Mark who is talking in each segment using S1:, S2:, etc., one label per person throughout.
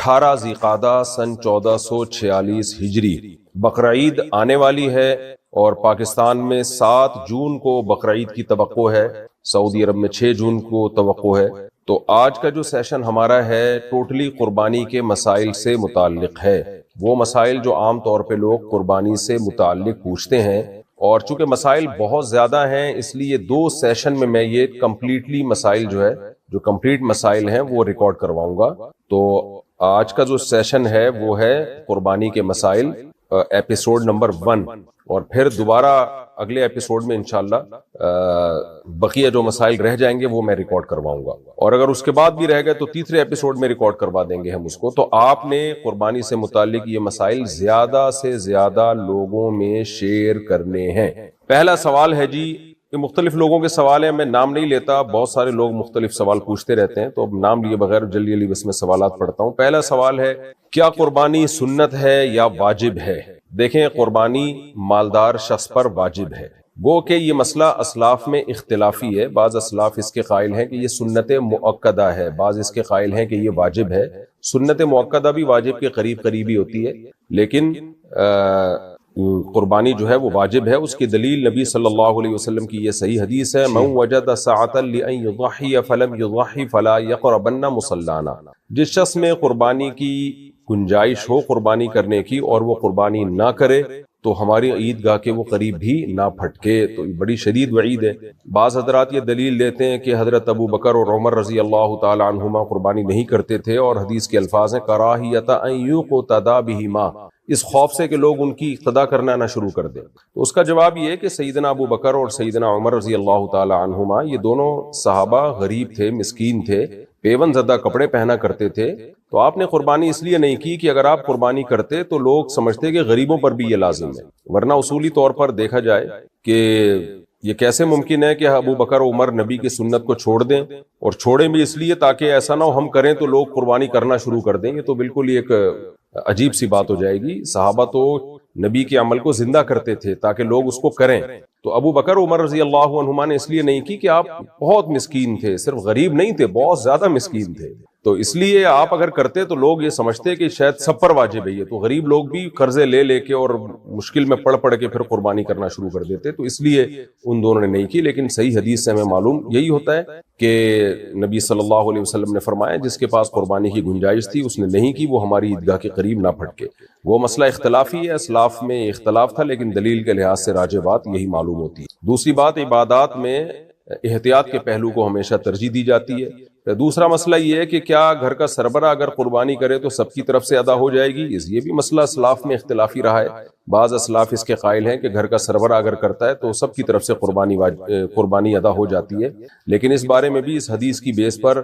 S1: 18 ذیقعدہ سن 1446 ہجری بقرعید آنے والی ہے، اور پاکستان میں 7 جون کو بقرعید کی توقع ہے، سعودی عرب میں 6 جون کو توقع ہے۔ تو آج کا جو سیشن ہمارا ہے ٹوٹلی قربانی کے مسائل سے متعلق ہے، وہ مسائل جو عام طور پہ لوگ قربانی سے متعلق پوچھتے ہیں، اور چونکہ مسائل بہت زیادہ ہیں اس لیے 2 سیشن میں یہ کمپلیٹلی مسائل جو کمپلیٹ مسائل ہیں وہ ریکارڈ کرواؤں گا۔ تو آج کا جو سیشن ہے وہ ہے قربانی کے مسائل ایپیسوڈ نمبر 1، اور پھر دوبارہ اگلے ایپیسوڈ میں انشاءاللہ بقیہ جو مسائل رہ جائیں گے وہ میں ریکارڈ کرواؤں گا، اور اگر اس کے بعد بھی رہ گئے تو تیسرے ایپیسوڈ میں ریکارڈ کروا دیں گے ہم اس کو۔ تو آپ نے قربانی سے متعلق یہ مسائل زیادہ سے زیادہ لوگوں میں شیئر کرنے ہیں۔ پہلا سوال ہے جی، یہ مختلف لوگوں کے سوال ہیں، میں نام نہیں لیتا، بہت سارے لوگ مختلف سوال پوچھتے رہتے ہیں، تو اب نام لیے بغیر جلدی جلدی بس میں سوالات پڑھتا ہوں۔ پہلا سوال ہے، کیا قربانی سنت ہے یا واجب ہے؟ دیکھیں، قربانی مالدار شخص پر واجب ہے، گو کہ یہ مسئلہ اسلاف میں اختلافی ہے۔ بعض اسلاف اس کے قائل ہیں کہ یہ سنت مؤکدہ ہے، بعض اس کے قائل ہیں کہ یہ واجب ہے۔ سنت مؤکدہ بھی واجب کے قریب قریبی ہوتی ہے، لیکن قربانی جو ہے وہ واجب ہے۔ اس کی دلیل نبی صلی اللہ علیہ وسلم کی یہ صحیح حدیث ہے، من وجد سعة لأن يضحي فلم يضحي فلا يقربن مصلانا۔ جس شخص میں قربانی کی گنجائش ہو قربانی کرنے کی اور وہ قربانی نہ کرے تو ہماری عیدگاہ کے وہ قریب بھی نہ پھٹکے، تو یہ بڑی شدید وعید ہے۔ بعض حضرات یہ دلیل دیتے ہیں کہ حضرت ابو بکر اور عمر رضی اللہ تعالی عنہما قربانی نہیں کرتے تھے، اور حدیث کے الفاظ ہیں کراہیۃ ان یقتدی بہما، اس خوف سے کہ لوگ ان کی اقتدا کرنا نہ شروع کر دیں۔ تو اس کا جواب یہ ہے کہ سیدنا ابو بکر اور سیدنا عمر رضی اللہ تعالی عنہما یہ دونوں صحابہ غریب تھے، مسکین تھے، پیون زدہ کپڑے پہنا کرتے تھے، تو آپ نے قربانی اس لیے نہیں کی کہ اگر آپ قربانی کرتے تو لوگ سمجھتے کہ غریبوں پر بھی یہ لازم ہے، ورنہ اصولی طور پر دیکھا جائے کہ یہ کیسے ممکن ہے کہ ابو بکر و عمر نبی کی سنت کو چھوڑ دیں، اور چھوڑیں بھی اس لیے تاکہ ایسا نہ ہو ہم کریں تو لوگ قربانی کرنا شروع کر دیں۔ یہ تو بالکل ہی ایک عجیب سی بات ہو جائے گی۔ صحابہ تو نبی کے عمل کو زندہ کرتے تھے تاکہ لوگ اس کو کریں، تو ابو بکر عمر رضی اللہ عنہما نے اس لیے نہیں کی کہ آپ بہت مسکین تھے، صرف غریب نہیں تھے، بہت زیادہ مسکین تھے، تو اس لیے آپ اگر کرتے تو لوگ یہ سمجھتے کہ شاید سب پر واجب ہے یہ، تو غریب لوگ بھی قرضے لے لے کے اور مشکل میں پڑ کے پھر قربانی کرنا شروع کر دیتے، تو اس لیے ان دونوں نے نہیں کی۔ لیکن صحیح حدیث سے ہمیں معلوم یہی ہوتا ہے کہ نبی صلی اللہ علیہ وسلم نے فرمایا جس کے پاس قربانی کی گنجائش تھی اس نے نہیں کی، وہ ہماری عیدگاہ کے قریب نہ پھٹکے۔ وہ مسئلہ اختلافی ہے، اسلاف میں اختلاف تھا، لیکن دلیل کے لحاظ سے راجح بات یہی معلوم ہوتی ہے۔ دوسری بات، عبادات میں احتیاط کے پہلو کو ہمیشہ ترجیح دی جاتی ہے۔ دوسرا مسئلہ یہ ہے کہ کیا گھر کا سربراہ اگر قربانی کرے تو سب کی طرف سے ادا ہو جائے گی؟ یہ بھی مسئلہ اسلاف میں اختلافی رہا ہے۔ بعض اسلاف اس کے قائل ہیں کہ گھر کا سربراہ اگر کرتا ہے تو سب کی طرف سے قربانی ادا ہو جاتی ہے، لیکن اس بارے میں بھی اس حدیث کی بیس پر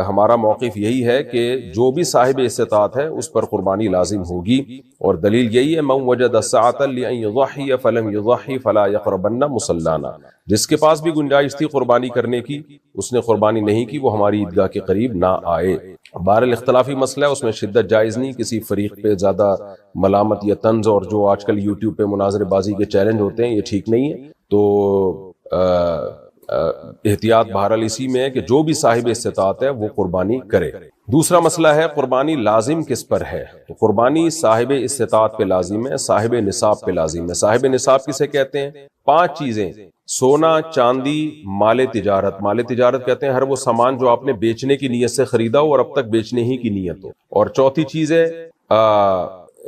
S1: ہمارا موقف یہی ہے کہ جو بھی صاحب استطاعت ہے اس پر قربانی لازم ہوگی، اور دلیل یہی ہے من وجد سعة لأن يضحي فلم يضحي فلا يقربن مصلانا۔ جس کے پاس بھی گنجائش تھی قربانی کرنے کی اس نے قربانی نہیں کی، وہ ہماری عیدگاہ کے قریب نہ آئے۔ بہرحال اختلافی مسئلہ ہے، اس میں شدت جائز نہیں، کسی فریق پہ زیادہ ملامت یا طنز اور جو آج کل یوٹیوب پہ مناظرے بازی کے چیلنج ہوتے ہیں یہ ٹھیک نہیں ہے۔ تو احتیاط بہرحال اسی میں ہے کہ جو بھی صاحب استطاعت ہے وہ قربانی کرے۔ دوسرا مسئلہ ہے قربانی لازم کس پر ہے؟ تو قربانی صاحب استطاعت پہ لازم ہے، صاحب نصاب پہ لازم ہے۔ صاحب نصاب کسے کہتے ہیں؟ 5 چیزیں: سونا، چاندی، مال تجارت۔ مال تجارت کہتے ہیں ہر وہ سامان جو آپ نے بیچنے کی نیت سے خریدا ہو اور اب تک بیچنے ہی کی نیت ہو۔ اور چوتھی چیز ہے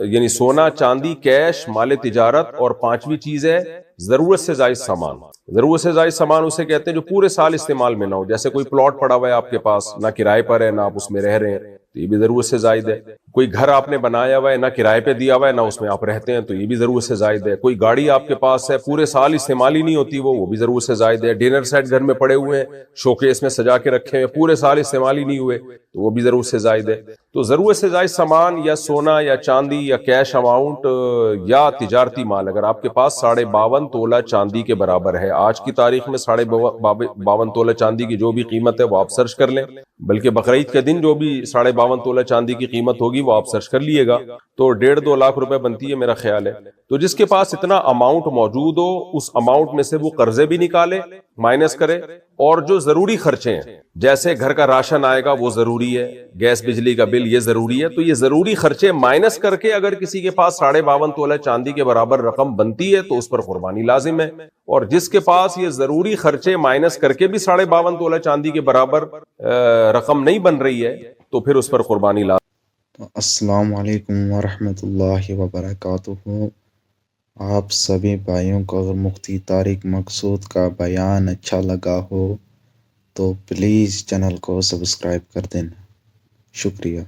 S1: یعنی سونا، چاندی، کیش، مال تجارت، اور 5ویں چیز ہے ضرورت سے زائد سامان۔ ضرورت سے زائد سامان اسے کہتے ہیں جو پورے سال استعمال میں نہ ہو، جیسے کوئی پلاٹ پڑا ہوا ہے آپ کے پاس، نہ کرائے پر ہے نہ آپ اس میں رہ رہے ہیں تو یہ بھی ضرورت سے زائد ہے۔ کوئی گھر آپ نے بنایا ہوا ہے، نہ کرائے پہ دیا ہوا ہے نہ اس میں آپ رہتے ہیں تو یہ بھی ضرورت سے زائد ہے۔ کوئی گاڑی آپ کے پاس ہے، پورے سال استعمال ہی نہیں ہوتی وہ بھی ضرورت سے زائد ہے۔ ڈنر سیٹ گھر میں پڑے ہوئے ہیں، شوکیس میں سجا کے رکھے ہیں، پورے سال استعمال ہی نہیں ہوئے تو وہ بھی ضرورت سے زائد ہے۔ تو ضرورت سے زائد سامان یا سونا یا چاندی یا کیش اماؤنٹ یا تجارتی مال اگر آپ کے پاس 52.5 تولہ چاندی کے برابر ہے، آج کی تاریخ میں 52.5 تولہ چاندی کی جو بھی قیمت ہے وہ آپ سرچ کر لیں، بلکہ بقرعید کے دن جو بھی 52.5 تولہ چاندی کی قیمت ہوگی وہ آپ سرچ کر لیے گا، تو 1.5-2 لاکھ روپے بنتی ہے میرا خیال ہے۔ تو جس کے پاس اتنا اماؤنٹ موجود ہو اس اماؤنٹ میں سے وہ قرضے بھی نکالے مائنس کرے، اور جو ضروری خرچے ہیں جیسے گھر کا راشن آئے گا وہ ضروری ہے، گیس بجلی کا بل یہ ضروری ہے، تو یہ ضروری خرچے مائنس کر کے اگر کسی کے پاس 52.5 تولہ چاندی کے برابر رقم بنتی ہے تو اس پر قربانی لازم ہے، اور جس کے پاس یہ ضروری خرچے مائنس کر کے بھی 52.5 تولہ چاندی کے برابر رقم نہیں بن رہی ہے تو پھر اس پر قربانی لازم۔
S2: السلام علیکم ورحمۃ اللہ وبرکاتہ۔ آپ سبھی بھائیوں کو اگر مفتی طارق مقصود کا بیان اچھا لگا ہو تو پلیز چینل کو سبسکرائب کر دینا، شکریہ۔